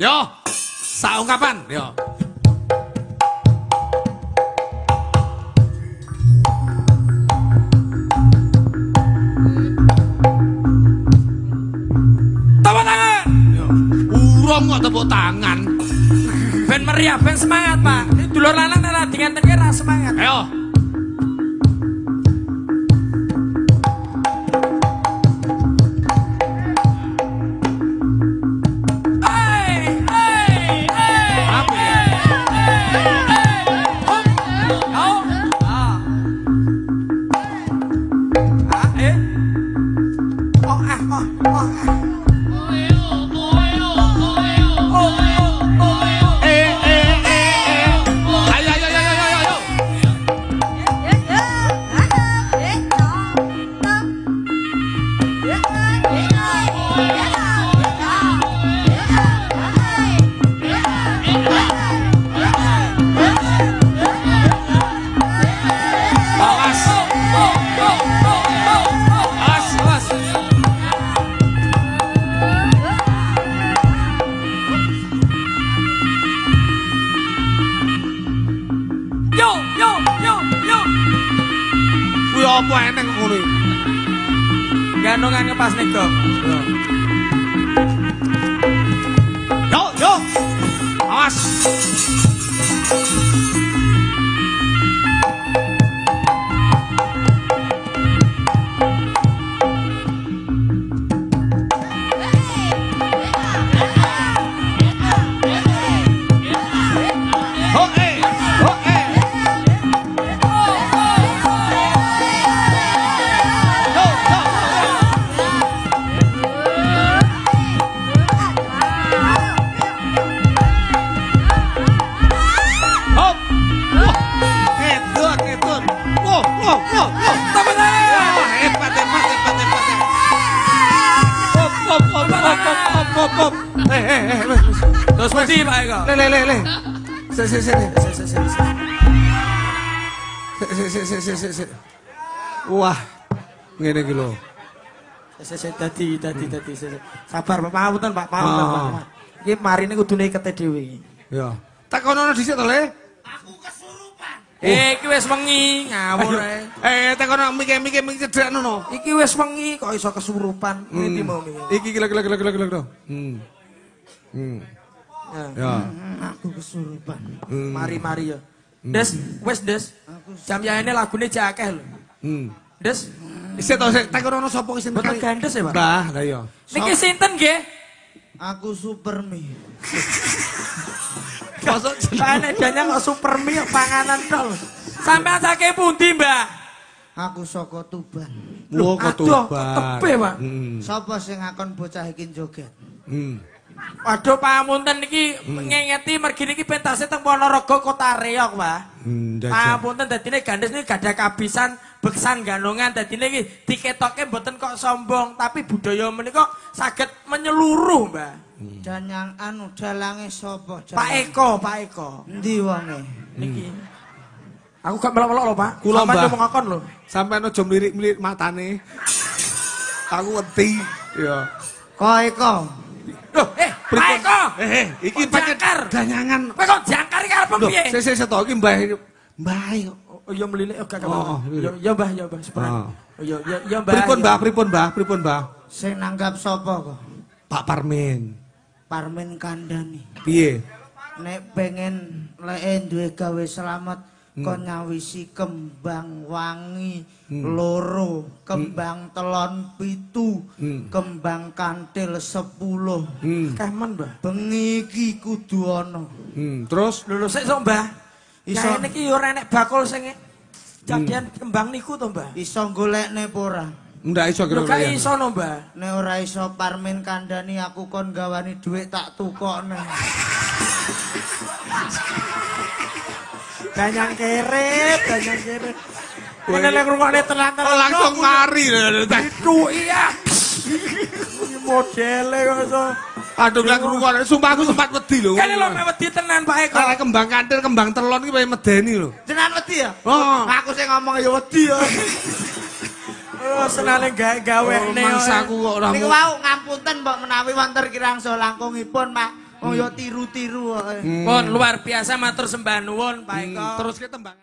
Yo. Saungkapan, yo. Tepuk tangan. Yo. Urung kok tepuk tangan. Ben meriah, ben semangat, Pak. Dulur lanang nek dingantenke ra semangat. Ayo. Apa eneng ngono iki? Gandongan ngepas nek gong. Yo, yo. Awas. Terus mesti Pak Eko. Le. Se. Wah. Ngene iki lho. Dadi. Sabar Pak, pangapunten Pak, pangapunten. Iki marine kudune ikete dhewe iki. Ya. Tekono dhisik to, Le. Aku kesurupan. Iki wis wengi, ngawur ae. Tekono mike cedhak ngono. Iki wis wengi kok iso kesurupan. Ngendi mau iki? Iki gila. Ya. Aku kesurupan. Mari ya. Des, wis Des. Jam yaene lagune jek akeh lho. Des. Isih to sik tekono sapa sing Boten gandes ya, Pak? Mbah, lah iya. Niki sinten nggih? Aku Supermi. Kosok jenenge danya kok Supermi kok panganan tok. Sampeyan saking pundi, Mbah? Aku saka Tuban. Wo kok Tuban. Tepe, Pak. Sapa sing ngakon bocah iki joget? Waduh pamunten niki ngengeti mergi niki pentase teng Ponorogo Kota Reok, Pak. Pamunten dadine gandes niki gadah kabisan beksan gandongan dadine iki diketoke mboten kok sombong, tapi budaya menika saged menyeluruh, Mbak. Janyang anu dalange sapa? Pak Eko. Endi wonge? Niki. Aku gak melok-melok lho, Pak. Kula Mbah. Sampeyan ngakon lho. Sampeyan aja mlirik-mlirik matane. Aku wedi. Ya. Ko Eko. Loh, Pak Eko. Iki pancen danyangan. Kowe kok jangkar iki arep piye? Sik to iki Mbah. Mbah. Ya melilik gak apa. Ya Mbah, seperan. Ya Mbah. Pripun Mbah? Sing nanggap sapa kok? Pak Parmin. Parmin kandhani. Piye? Nek pengen leke duwe gawe selamat kon nyawisi kembang wangi loro, kembang telon 7, kembang kantil 10. Kemen, Mbah. Bengi iki kudu ana. Terus Lho sik sok, Mbah. Iso niki yo ora enek bakul sing jadian kembang niku to, Mbah. iso golekne apa ora? ndak iso Lho kira-kira. gak iso no, Mbah. Nek ora iso Parmin kandhani aku kon gawani dhuwit tak tukokne. Ganyang keret. Kene lek ngrungokne tenan-tenan Langsung mari. Itu iya. Ini modele kok iso. Aduh lek ngrungokne sumpah aku sempat wedi lho. Kene lho mek wedi tenan Pak Eko. Kalau kembang kantil, kembang telon iki medeni lho. Jenengan wedi ya? Oh. Aku sing ngomong ya wedi ya. Oh, senane gawe-gawe ne. Mangsaku kok ora. Niku wau ngapunten mbok menawi wonten kirang so langkungipun Mak Oh ya tiru-tiru kok. Pun luar biasa matur sembah nuwun Pak Eko. Terus ke tembang